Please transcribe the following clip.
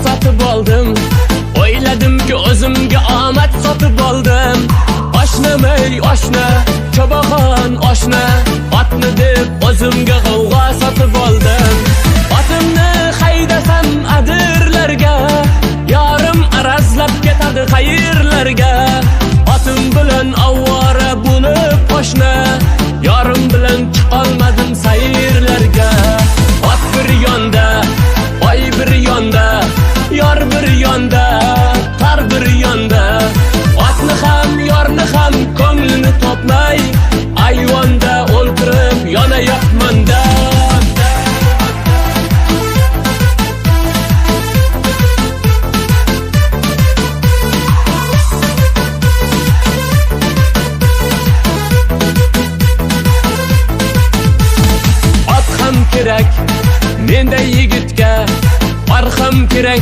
sotib oldim. O'yladimki o'zimga omad sotib oldim. Oshnamay oshna, chobaxon oshna, otni deb o'zimga g'avg'o sotib oldim. Otimni haydasam adirlarga, yorim arazlab ketadi qayerlarga. Otim bilan ovvora bo'lib oshna, yorim bilan chiqolmadim sayrlarga. Ot bir yonda, oy bir yonda, yor bir yonda, tar bir yonda. Otni ham, yorni ham ko'nglini topmay, ayvonda o'ltirib yonayapman-da. Ot ham kerak, menday yigitga, or ham kerak.